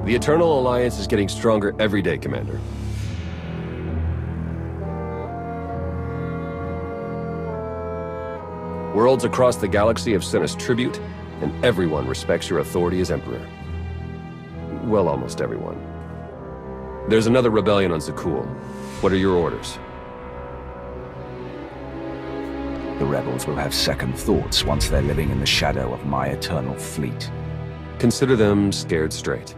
The Eternal Alliance is getting stronger every day, Commander. Worlds across the galaxy have sent us tribute, and everyone respects your authority as Emperor. Well, almost everyone. There's another rebellion on Zakul. What are your orders? The rebels will have second thoughts once they're living in the shadow of my eternal fleet. Consider them scared straight.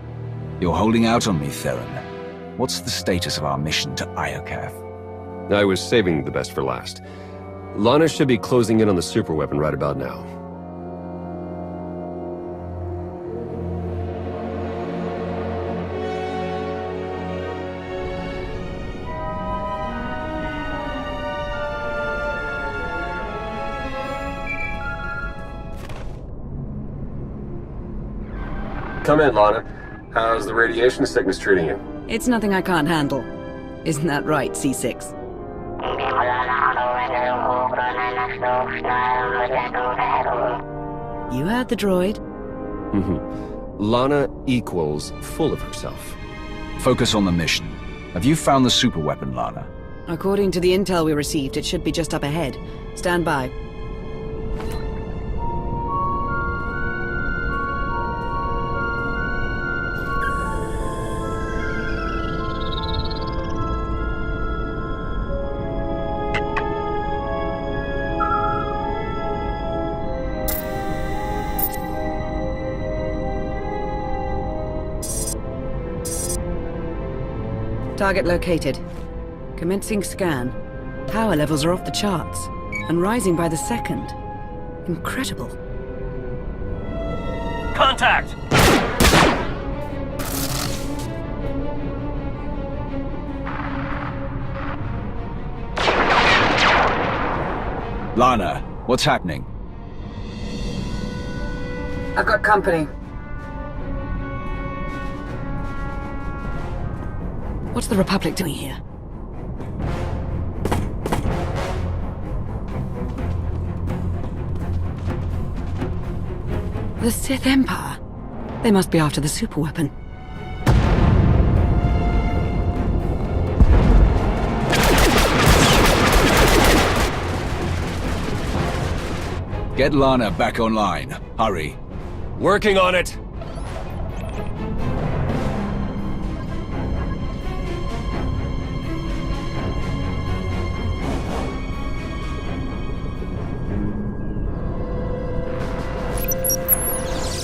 You're holding out on me, Theron. What's the status of our mission to Iokath? I was saving the best for last. Lana should be closing in on the superweapon right about now. Come in, Lana. How's the radiation sickness treating you? It's nothing I can't handle. Isn't that right, C6? You heard the droid. Lana equals full of herself. Focus on the mission. Have you found the superweapon, Lana? According to the intel we received, it should be just up ahead. Stand by. Target located. Commencing scan. Power levels are off the charts, and rising by the second. Incredible. Contact! Lana, what's happening? I've got company. What's the Republic doing here? The Sith Empire? They must be after the superweapon. Get Lana back online. Hurry. Working on it!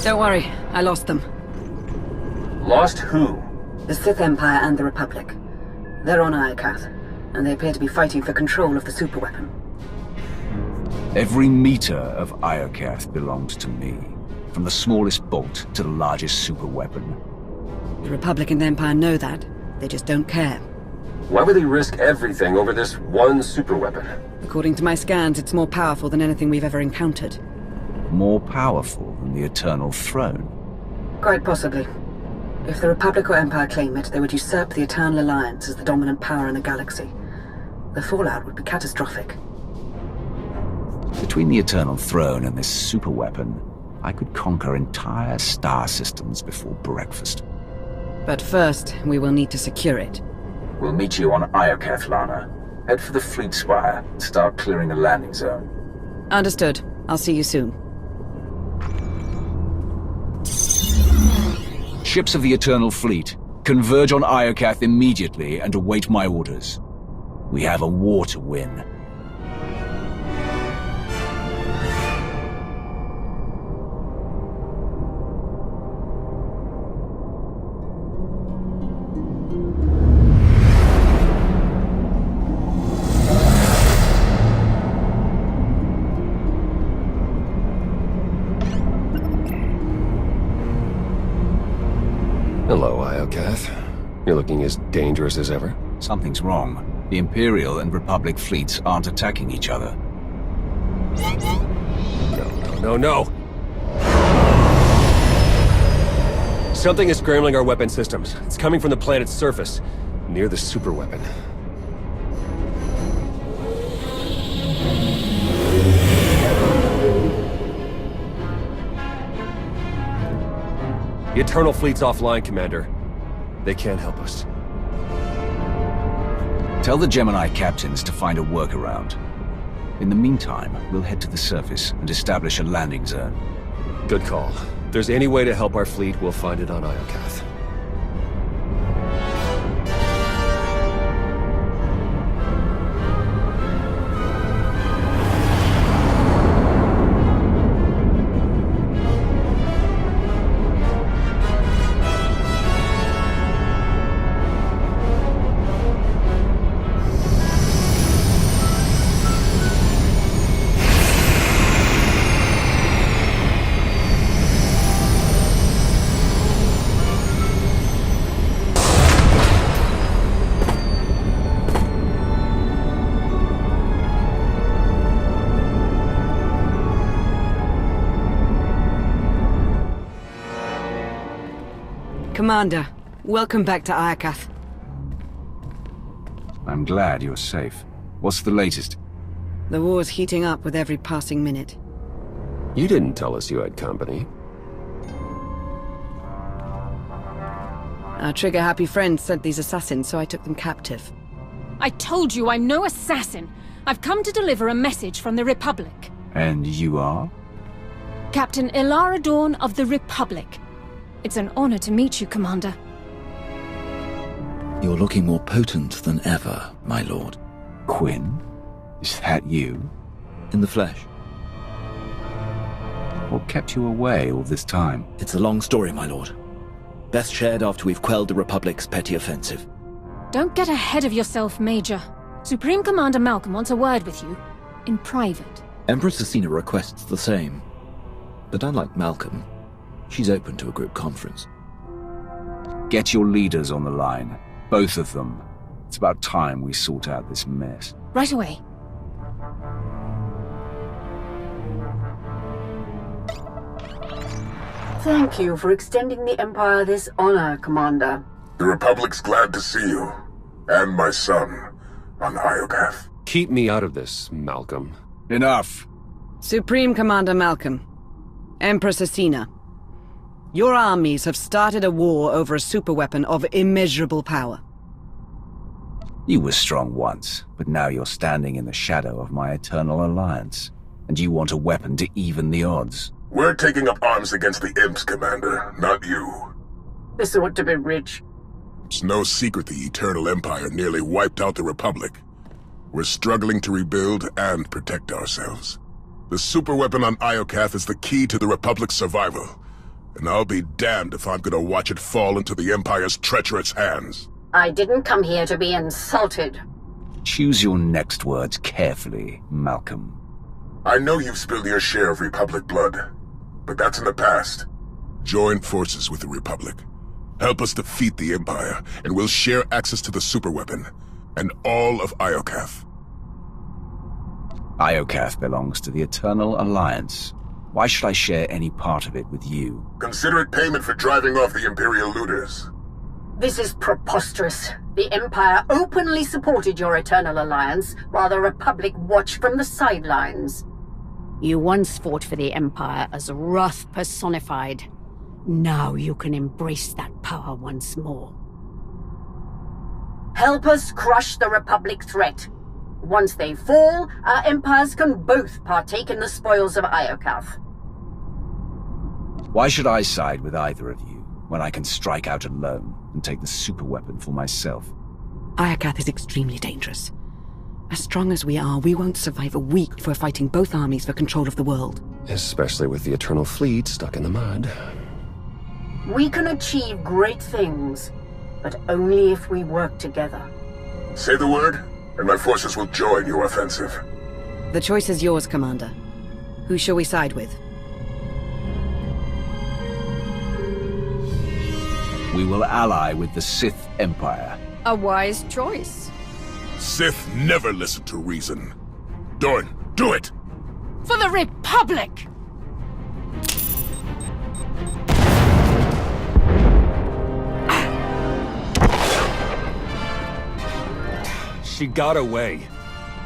Don't worry, I lost them. Lost who? The Sith Empire and the Republic. They're on Iokath, and they appear to be fighting for control of the superweapon. Every meter of Iokath belongs to me. From the smallest bolt to the largest superweapon. The Republic and the Empire know that. They just don't care. Why would they risk everything over this one superweapon? According to my scans, it's more powerful than anything we've ever encountered. More powerful than the Eternal Throne. Quite possibly. If the Republic or Empire claim it, they would usurp the Eternal Alliance as the dominant power in the galaxy. The fallout would be catastrophic. Between the Eternal Throne and this superweapon, I could conquer entire star systems before breakfast. But first, we will need to secure it. We'll meet you on Iokath, Lana. Head for the fleet spire and start clearing the landing zone. Understood. I'll see you soon. Ships of the Eternal Fleet, converge on Iokath immediately and await my orders. We have a war to win. Hello, Iokath. You're looking as dangerous as ever. Something's wrong. The Imperial and Republic fleets aren't attacking each other. No. Something is scrambling our weapon systems. It's coming from the planet's surface, near the superweapon. The Eternal Fleet's offline, Commander. They can't help us. Tell the Gemini captains to find a workaround. In the meantime, we'll head to the surface and establish a landing zone. Good call. If there's any way to help our fleet, we'll find it on Iokath. Commander, welcome back to Iokath. I'm glad you're safe. What's the latest? The war's heating up with every passing minute. You didn't tell us you had company. Our trigger-happy friends sent these assassins, so I took them captive. I told you I'm no assassin. I've come to deliver a message from the Republic. And you are? Captain Ilara Dawn of the Republic. It's an honor to meet you, Commander. You're looking more potent than ever, my lord. Quinn? Is that you? In the flesh. What kept you away all this time? It's a long story, my lord. Best shared after we've quelled the Republic's petty offensive. Don't get ahead of yourself, Major. Supreme Commander Malcolm wants a word with you. In private. Empress Asina requests the same. But unlike Malcolm, she's open to a group conference. Get your leaders on the line. Both of them. It's about time we sort out this mess. Right away. Thank you for extending the Empire this honor, Commander. The Republic's glad to see you. And my son, on Iokath. Keep me out of this, Malcolm. Enough! Supreme Commander Malcolm. Empress Asina. Your armies have started a war over a superweapon of immeasurable power. You were strong once, but now you're standing in the shadow of my eternal alliance. And you want a weapon to even the odds. We're taking up arms against the Imps, Commander, not you. This ought to be rich. It's no secret the Eternal Empire nearly wiped out the Republic. We're struggling to rebuild and protect ourselves. The superweapon on Iokath is the key to the Republic's survival. And I'll be damned if I'm gonna watch it fall into the Empire's treacherous hands. I didn't come here to be insulted. Choose your next words carefully, Malcolm. I know you've spilled your share of Republic blood, but that's in the past. Join forces with the Republic. Help us defeat the Empire, and we'll share access to the superweapon, and all of Iokath. Iokath belongs to the Eternal Alliance. Why should I share any part of it with you? Consider it payment for driving off the Imperial looters. This is preposterous. The Empire openly supported your Eternal Alliance, while the Republic watched from the sidelines. You once fought for the Empire as wrath personified. Now you can embrace that power once more. Help us crush the Republic threat. Once they fall, our empires can both partake in the spoils of Iokath. Why should I side with either of you, when I can strike out alone and take the superweapon for myself? Iokath is extremely dangerous. As strong as we are, we won't survive a week if we're fighting both armies for control of the world. Especially with the Eternal Fleet stuck in the mud. We can achieve great things, but only if we work together. Say the word, and my forces will join your offensive. The choice is yours, Commander. Who shall we side with? We will ally with the Sith Empire. A wise choice. Sith never listen to reason. Dorn, do it! For the Republic! She got away.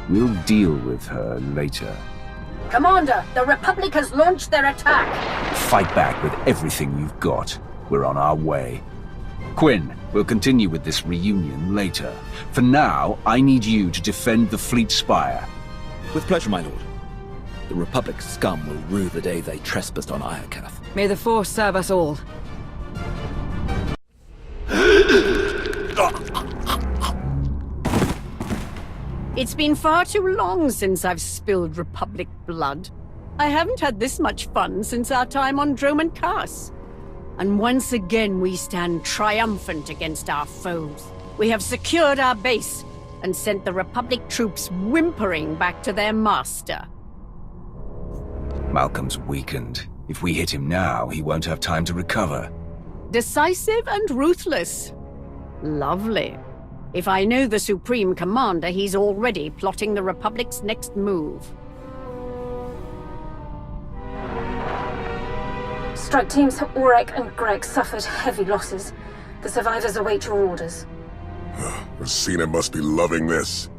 We'll deal with her later. Commander, the Republic has launched their attack! Fight back with everything you've got. We're on our way. Quinn, we'll continue with this reunion later. For now, I need you to defend the Fleet Spire. With pleasure, my lord. The Republic's scum will rue the day they trespassed on Iokath. May the Force serve us all. It's been far too long since I've spilled Republic blood. I haven't had this much fun since our time on Droman Kaas. And once again we stand triumphant against our foes. We have secured our base and sent the Republic troops whimpering back to their master. Malcolm's weakened. If we hit him now, he won't have time to recover. Decisive and ruthless. Lovely. If I know the Supreme Commander, he's already plotting the Republic's next move. Strike teams Aurek and Greg suffered heavy losses. The survivors await your orders. Rosina must be loving this.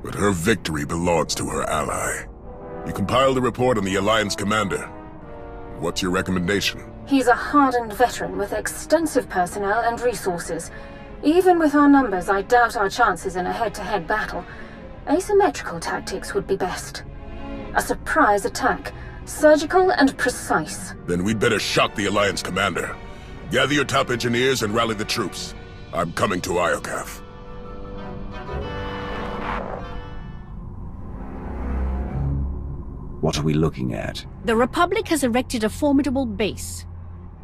But her victory belongs to her ally. You compiled a report on the Alliance commander. What's your recommendation? He's a hardened veteran with extensive personnel and resources. Even with our numbers, I doubt our chances in a head-to-head battle. Asymmetrical tactics would be best. A surprise attack. Surgical and precise. Then we'd better shock the Alliance commander. Gather your top engineers and rally the troops. I'm coming to Iokath. What are we looking at? The Republic has erected a formidable base.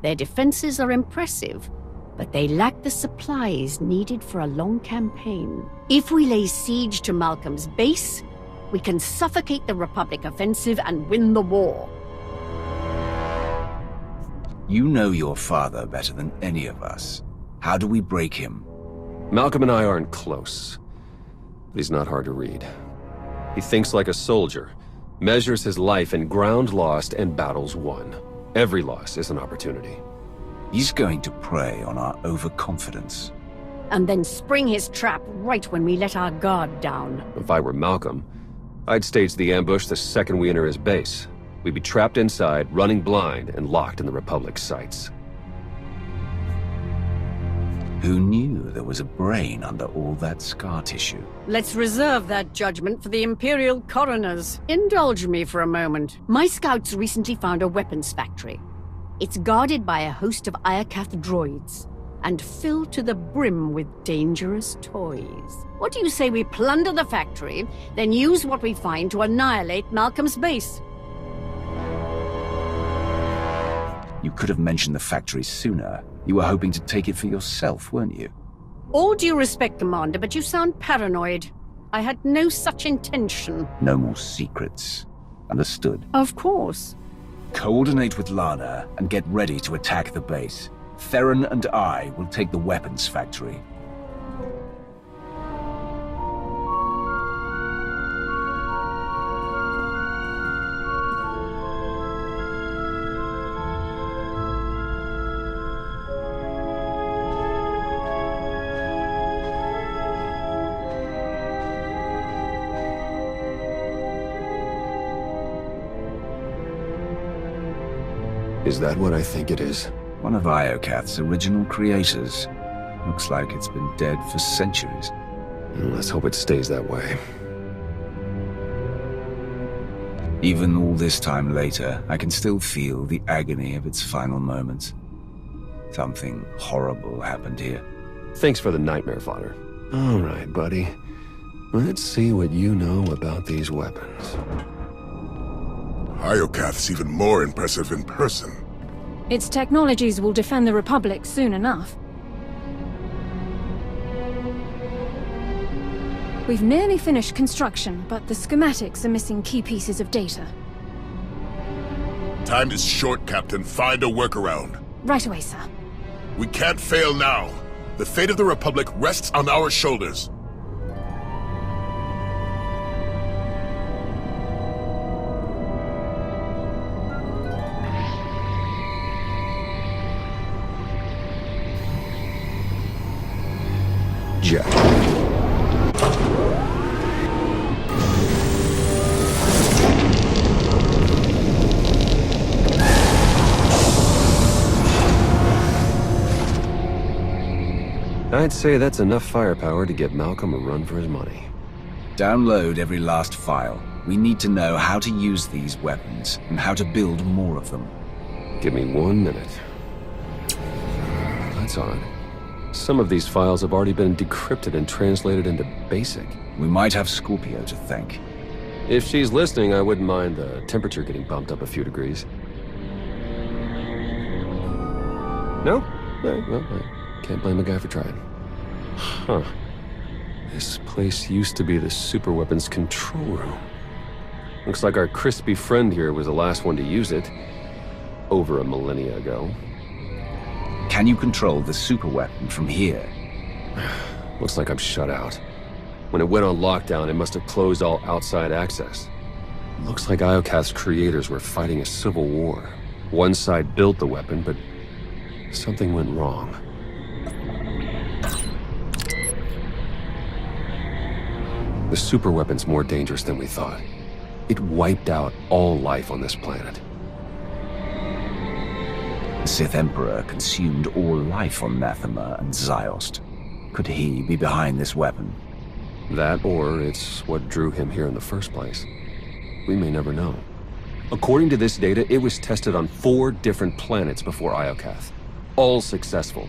Their defenses are impressive, but they lack the supplies needed for a long campaign. If we lay siege to Malcolm's base, we can suffocate the Republic offensive and win the war. You know your father better than any of us. How do we break him? Malcolm and I aren't close, but he's not hard to read. He thinks like a soldier, measures his life in ground lost and battles won. Every loss is an opportunity. He's going to prey on our overconfidence. And then spring his trap right when we let our guard down. If I were Malcolm, I'd stage the ambush the second we enter his base. We'd be trapped inside, running blind, and locked in the Republic's sights. Who knew there was a brain under all that scar tissue? Let's reserve that judgment for the Imperial coroners. Indulge me for a moment. My scouts recently found a weapons factory. It's guarded by a host of Iokath droids, and filled to the brim with dangerous toys. What do you say we plunder the factory, then use what we find to annihilate Malcolm's base? You could have mentioned the factory sooner. You were hoping to take it for yourself, weren't you? All due respect, Commander, but you sound paranoid. I had no such intention. No more secrets. Understood. Of course. Coordinate with Lana and get ready to attack the base. Theron and I will take the weapons factory. Is that what I think it is? One of Iokath's original creators. Looks like it's been dead for centuries. Let's hope it stays that way. Even all this time later, I can still feel the agony of its final moments. Something horrible happened here. Thanks for the nightmare fodder. All right, buddy. Let's see what you know about these weapons. Iokath's even more impressive in person. Its technologies will defend the Republic soon enough. We've nearly finished construction, but the schematics are missing key pieces of data. Time is short, Captain. Find a workaround. Right away, sir. We can't fail now. The fate of the Republic rests on our shoulders. Jack. I'd say that's enough firepower to get Malcolm a run for his money. Download every last file. We need to know how to use these weapons, and how to build more of them. Give me 1 minute. That's odd. Some of these files have already been decrypted and translated into BASIC. We might have Scorpio to thank. If she's listening, I wouldn't mind the temperature getting bumped up a few degrees. No? Well, I can't blame a guy for trying. Huh. This place used to be the superweapons control room. Looks like our crispy friend here was the last one to use it. Over a millennia ago. Can you control the superweapon from here? Looks like I'm shut out. When it went on lockdown, it must have closed all outside access. Looks like Iokath's creators were fighting a civil war. One side built the weapon, but something went wrong. The superweapon's more dangerous than we thought. It wiped out all life on this planet. The Sith Emperor consumed all life on Nathema and Ziost. Could he be behind this weapon? That, or it's what drew him here in the first place. We may never know. According to this data, it was tested on 4 different planets before Iokath. All successful.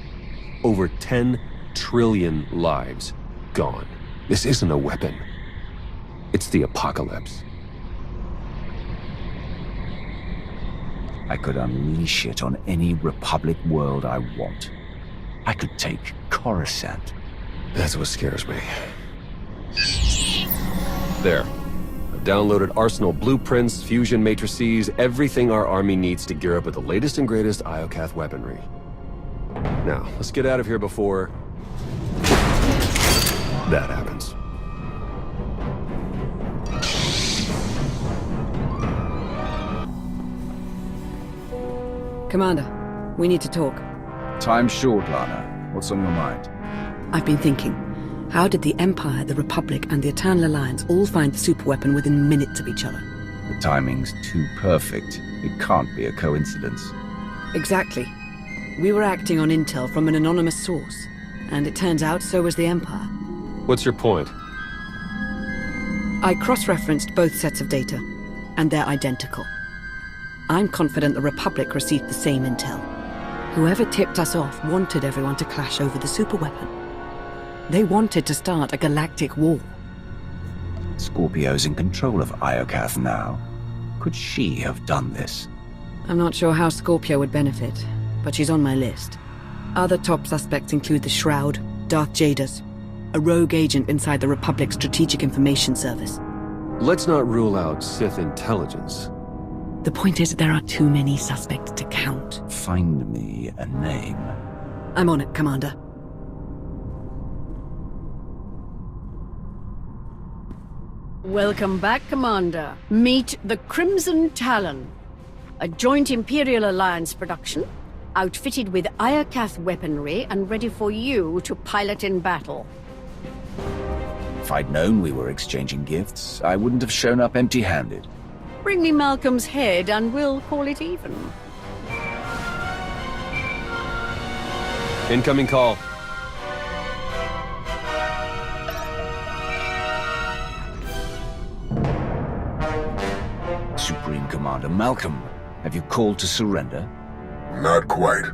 Over 10 trillion lives gone. This isn't a weapon. It's the apocalypse. I could unleash it on any Republic world I want. I could take Coruscant. That's what scares me. There. I've downloaded Arsenal blueprints, fusion matrices, everything our army needs to gear up with the latest and greatest Iokath weaponry. Now, let's get out of here before that happens. Commander, we need to talk. Time's short, Lana. What's on your mind? I've been thinking, how did the Empire, the Republic, and the Eternal Alliance all find the superweapon within minutes of each other? The timing's too perfect. It can't be a coincidence. Exactly. We were acting on intel from an anonymous source, and it turns out so was the Empire. What's your point? I cross-referenced both sets of data, and they're identical. I'm confident the Republic received the same intel. Whoever tipped us off wanted everyone to clash over the superweapon. They wanted to start a galactic war. Scorpio's in control of Iokath now. Could she have done this? I'm not sure how Scorpio would benefit, but she's on my list. Other top suspects include the Shroud, Darth Jadus, a rogue agent inside the Republic's Strategic Information Service. Let's not rule out Sith intelligence. The point is, there are too many suspects to count. Find me a name. I'm on it, Commander. Welcome back, Commander. Meet the Crimson Talon, a joint Imperial Alliance production, outfitted with Iokath weaponry and ready for you to pilot in battle. If I'd known we were exchanging gifts, I wouldn't have shown up empty-handed. Bring me Malcolm's head and we'll call it even. Incoming call. Supreme Commander Malcolm, have you called to surrender? Not quite.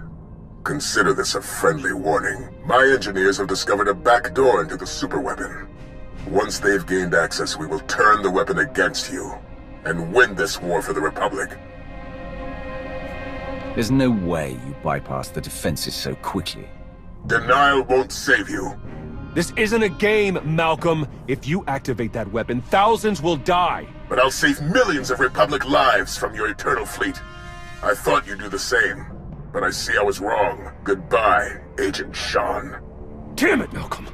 Consider this a friendly warning. My engineers have discovered a back door into the superweapon. Once they've gained access, we will turn the weapon against you and win this war for the Republic. There's no way you bypass the defenses so quickly. Denial won't save you. This isn't a game, Malcolm. If you activate that weapon, thousands will die. But I'll save millions of Republic lives from your Eternal Fleet. I thought you'd do the same, but I see I was wrong. Goodbye, Agent Sean. Damn it, Malcolm.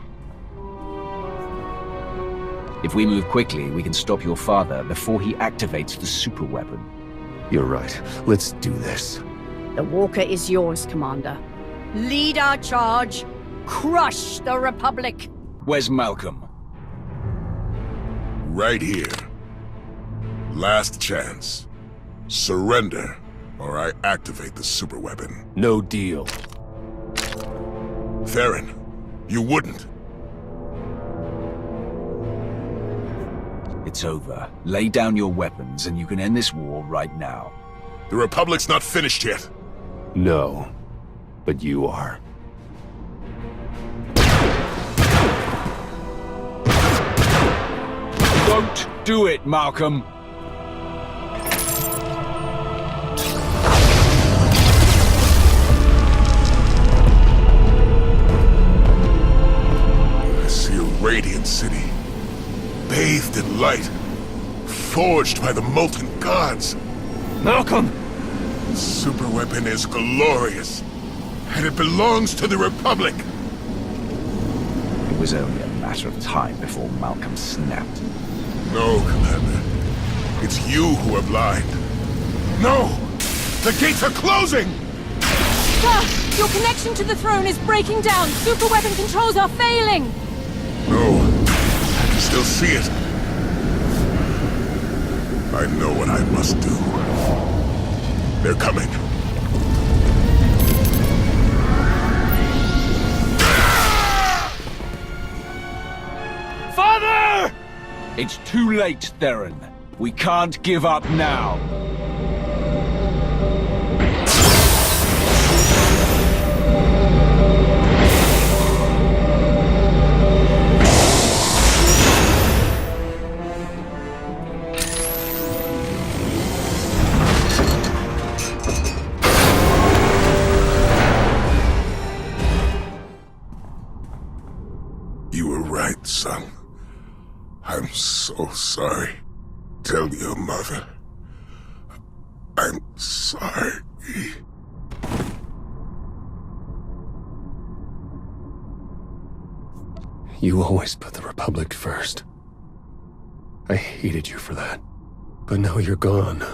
If we move quickly, we can stop your father before he activates the superweapon. You're right. Let's do this. The Walker is yours, Commander. Lead our charge. Crush the Republic. Where's Malcolm? Right here. Last chance. Surrender, or I activate the superweapon. No deal. Theron, You wouldn't. It's over. Lay down your weapons and you can end this war right now. The Republic's not finished yet. No, but you are. Don't do it, Malcolm! I see a radiant city, bathed in light, forged by the molten gods. Malcolm! The superweapon is glorious, and it belongs to the Republic. It was only a matter of time before Malcolm snapped. No, Commander. It's you who are blind. No! The gates are closing! Sir, your connection to the throne is breaking down. Superweapon controls are failing. No, I can still see it. I know what I must do. They're coming. Father! It's too late, Theron. We can't give up now. You were right, son. I'm so sorry. Tell your mother. I'm sorry. You always put the Republic first. I hated you for that. But now you're gone.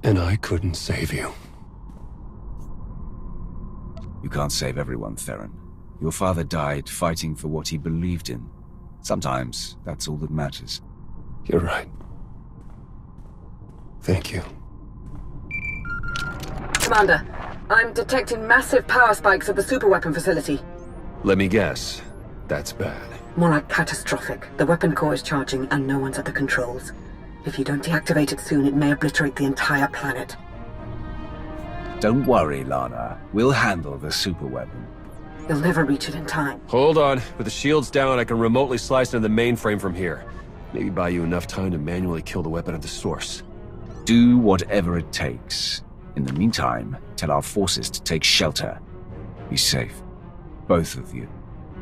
And I couldn't save you. You can't save everyone, Theron. Your father died fighting for what he believed in. Sometimes that's all that matters. You're right. Thank you. Commander, I'm detecting massive power spikes at the superweapon facility. Let me guess. That's bad. More like catastrophic. The weapon core is charging and no one's at the controls. If you don't deactivate it soon, it may obliterate the entire planet. Don't worry, Lana. We'll handle the superweapon. You'll never reach it in time. Hold on. With the shields down, I can remotely slice into the mainframe from here. Maybe buy you enough time to manually kill the weapon at the source. Do whatever it takes. In the meantime, tell our forces to take shelter. Be safe. Both of you.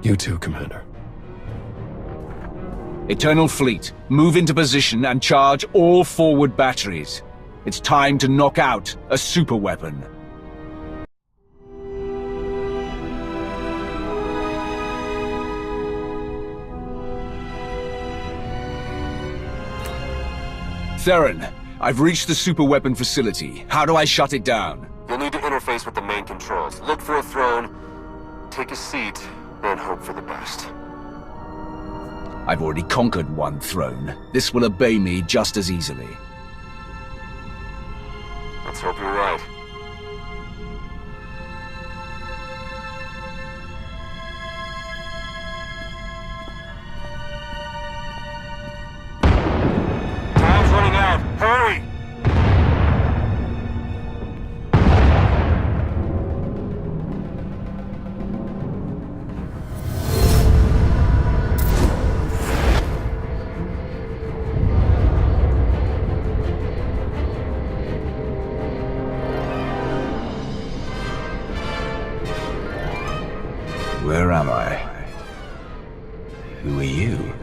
You too, Commander. Eternal Fleet, move into position and charge all forward batteries. It's time to knock out a superweapon. Theron, I've reached the superweapon facility. How do I shut it down? You'll need to interface with the main controls. Look for a throne, take a seat, and hope for the best. I've already conquered one throne. This will obey me just as easily. Let's hope you're right. Time's running out. Hurry! Where am I? Who are you?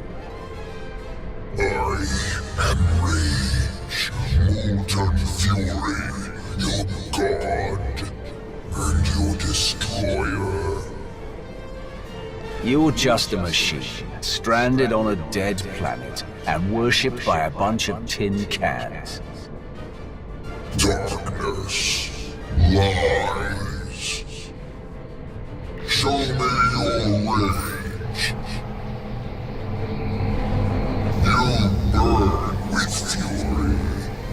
I am Rage, Molten Fury, your god, and your destroyer. You're just a machine, stranded on a dead planet, and worshipped by a bunch of tin cans. Darkness, lies. Show me your rage. You burn with fury,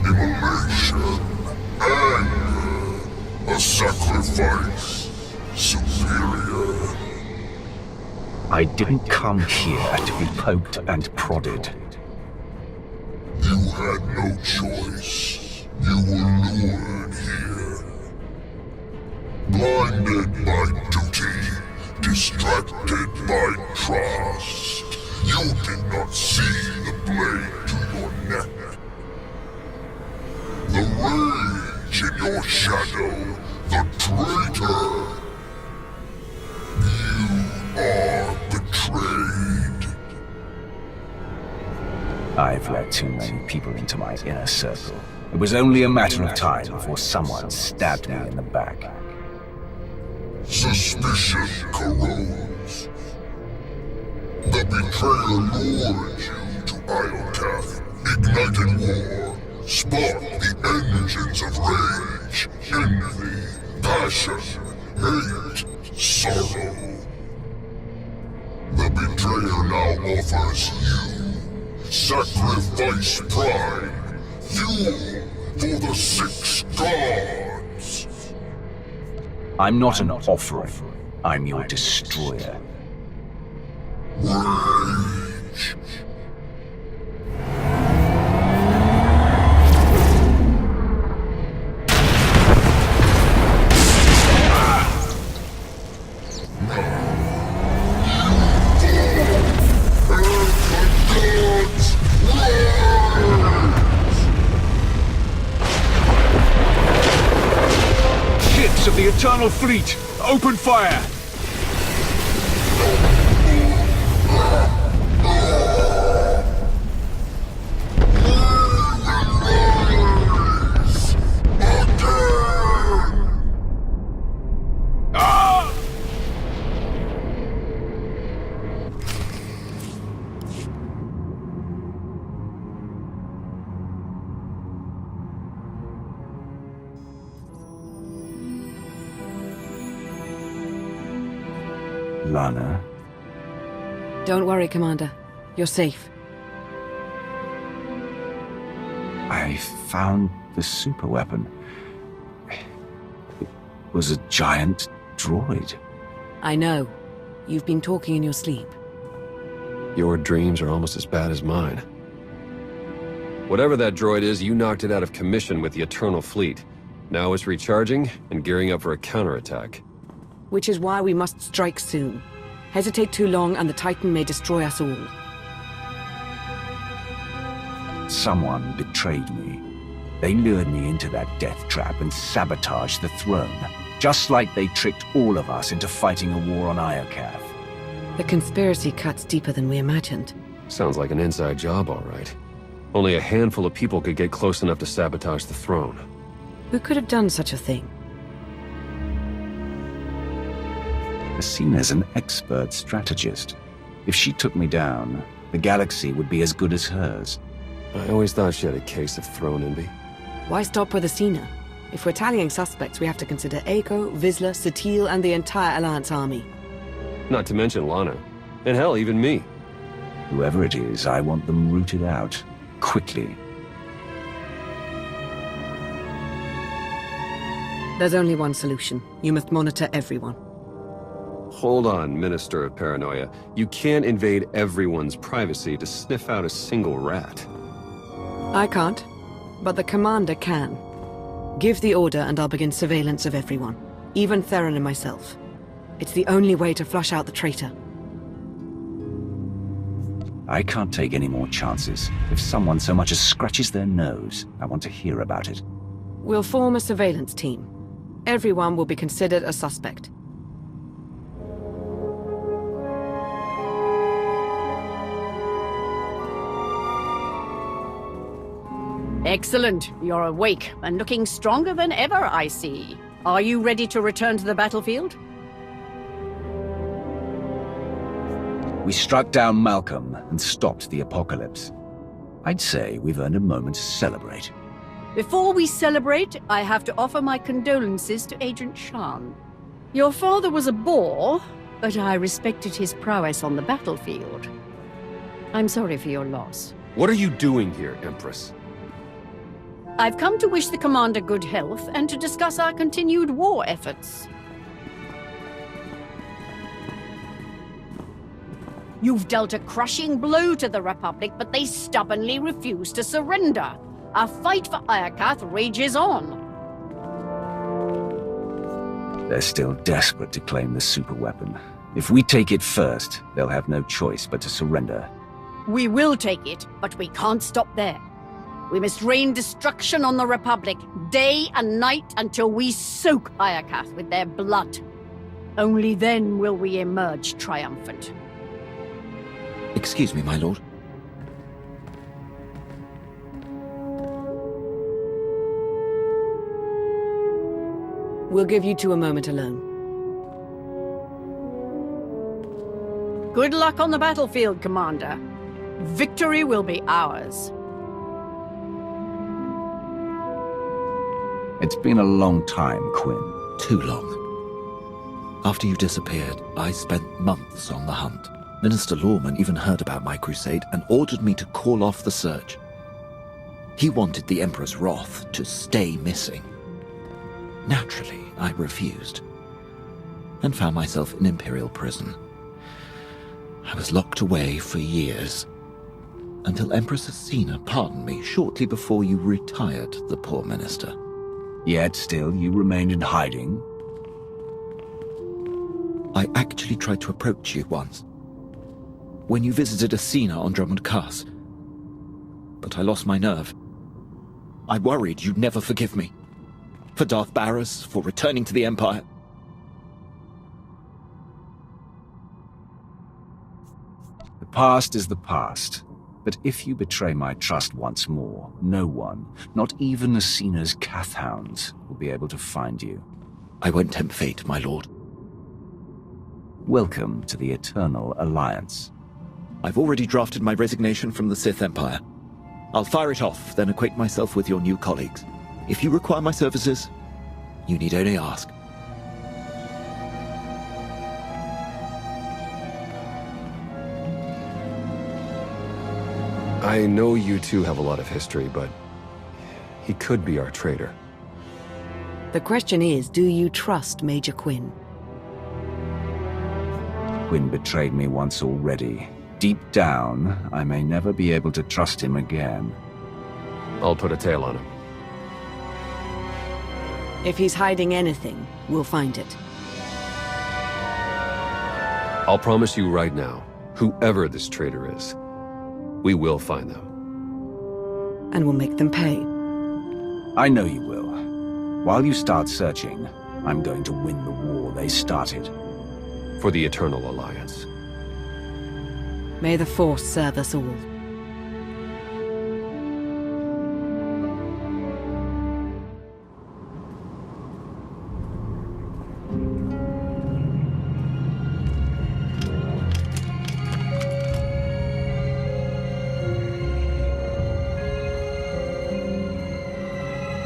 immolation, anger, a sacrifice superior. I didn't come here to be poked and prodded. You had no choice. You were lured here. Blinded by duty, distracted by trust. You did not see the blade to your neck. The rage in your shadow, the traitor. You are betrayed. I've let too many people into my inner circle. It was only a matter of time before someone stabbed me in the back. Suspicion corrodes. The betrayer lured you to Iokath, ignited war, sparked the engines of rage, envy, passion, hate, sorrow. The betrayer now offers you sacrifice pride, fuel for the 6 gods. I'm not an offering. I'm your destroyer. Rage. Ships of the Eternal Fleet, open fire! Lana? Don't worry, Commander. You're safe. I found the superweapon. It was a giant droid. I know. You've been talking in your sleep. Your dreams are almost as bad as mine. Whatever that droid is, you knocked it out of commission with the Eternal Fleet. Now it's recharging and gearing up for a counterattack. Which is why we must strike soon. Hesitate too long and the Titan may destroy us all. Someone betrayed me. They lured me into that death trap and sabotaged the throne. Just like they tricked all of us into fighting a war on Iokath. The conspiracy cuts deeper than we imagined. Sounds like an inside job, all right. Only a handful of people could get close enough to sabotage the throne. Who could have done such a thing? Seen an expert strategist. If she took me down, the galaxy would be as good as hers. I always thought she had a case of throne envy. Why stop with Asina? If we're tallying suspects, we have to consider Eiko, Vizsla, SWTOR, and the entire Alliance army. Not to mention Lana. And hell, even me. Whoever it is, I want them rooted out. Quickly. There's only one solution. You must monitor everyone. Hold on, Minister of Paranoia. You can't invade everyone's privacy to sniff out a single rat. I can't, but the Commander can. Give the order and I'll begin surveillance of everyone, even Theron and myself. It's the only way to flush out the traitor. I can't take any more chances. If someone so much as scratches their nose, I want to hear about it. We'll form a surveillance team. Everyone will be considered a suspect. Excellent. You're awake and looking stronger than ever, I see. Are you ready to return to the battlefield? We struck down Malcolm and stopped the apocalypse. I'd say we've earned a moment to celebrate. Before we celebrate, I have to offer my condolences to Agent Shan. Your father was a bore, but I respected his prowess on the battlefield. I'm sorry for your loss. What are you doing here, Empress? I've come to wish the Commander good health and to discuss our continued war efforts. You've dealt a crushing blow to the Republic, but they stubbornly refuse to surrender. Our fight for Iokath rages on. They're still desperate to claim the superweapon. If we take it first, they'll have no choice but to surrender. We will take it, but we can't stop there. We must rain destruction on the Republic, day and night, until we soak Iokath with their blood. Only then will we emerge triumphant. Excuse me, my lord. We'll give you two a moment alone. Good luck on the battlefield, Commander. Victory will be ours. It's been a long time, Quinn. Too long. After you disappeared, I spent months on the hunt. Minister Lawman even heard about my crusade and ordered me to call off the search. He wanted the Emperor's wrath to stay missing. Naturally, I refused, and found myself in Imperial prison. I was locked away for years, until Empress Asina pardoned me shortly before you retired the poor minister. Yet still you remained in hiding? I actually tried to approach you once, when you visited Asina on Drummond Cass. But I lost my nerve. I worried you'd never forgive me. For Darth Barras, for returning to the Empire. The past is the past. But if you betray my trust once more, no one, not even Asina's Cathhounds, will be able to find you. I won't tempt fate, my lord. Welcome to the Eternal Alliance. I've already drafted my resignation from the Sith Empire. I'll fire it off, then acquaint myself with your new colleagues. If you require my services, you need only ask. I know you two have a lot of history, but he could be our traitor. The question is, do you trust Major Quinn? Quinn betrayed me once already. Deep down, I may never be able to trust him again. I'll put a tail on him. If he's hiding anything, we'll find it. I'll promise you right now, whoever this traitor is, we will find them. And we'll make them pay. I know you will. While you start searching, I'm going to win the war they started. For the Eternal Alliance. May the Force serve us all.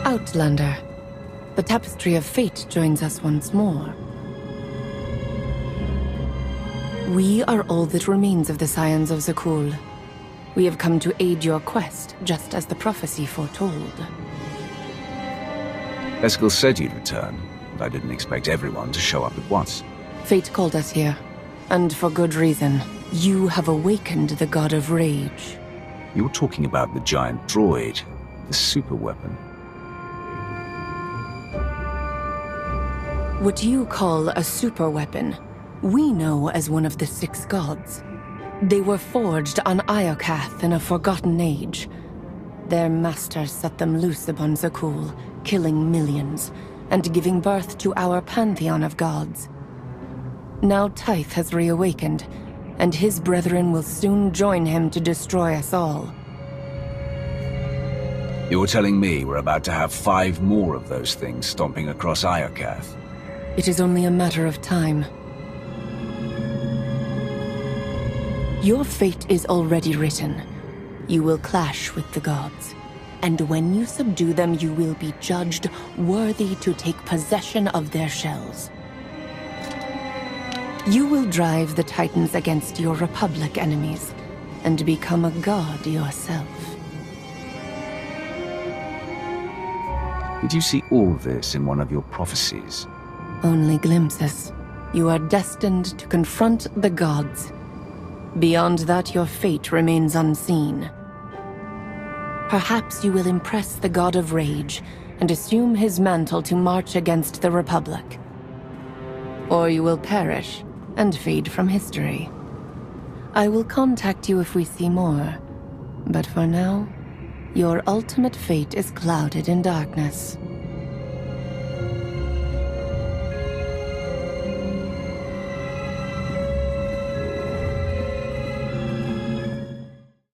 Outlander, the tapestry of fate joins us once more. We are all that remains of the Scions of Zakul. We have come to aid your quest, just as the prophecy foretold. Eskel said you'd return, but I didn't expect everyone to show up at once. Fate called us here, and for good reason. You have awakened the God of Rage. You're talking about the giant droid, the superweapon. What you call a superweapon, we know as one of the 6 gods. They were forged on Iokath in a forgotten age. Their masters set them loose upon Zakul, killing millions, and giving birth to our pantheon of gods. Now Tyth has reawakened, and his brethren will soon join him to destroy us all. You're telling me we're about to have 5 more of those things stomping across Iokath? It is only a matter of time. Your fate is already written. You will clash with the gods. And when you subdue them, you will be judged worthy to take possession of their shells. You will drive the Titans against your Republic enemies, and become a god yourself. Did you see all this in one of your prophecies? Only glimpses. You are destined to confront the gods. Beyond that, your fate remains unseen. Perhaps you will impress the God of Rage and assume his mantle to march against the Republic. Or you will perish and fade from history. I will contact you if we see more, but for now, your ultimate fate is clouded in darkness.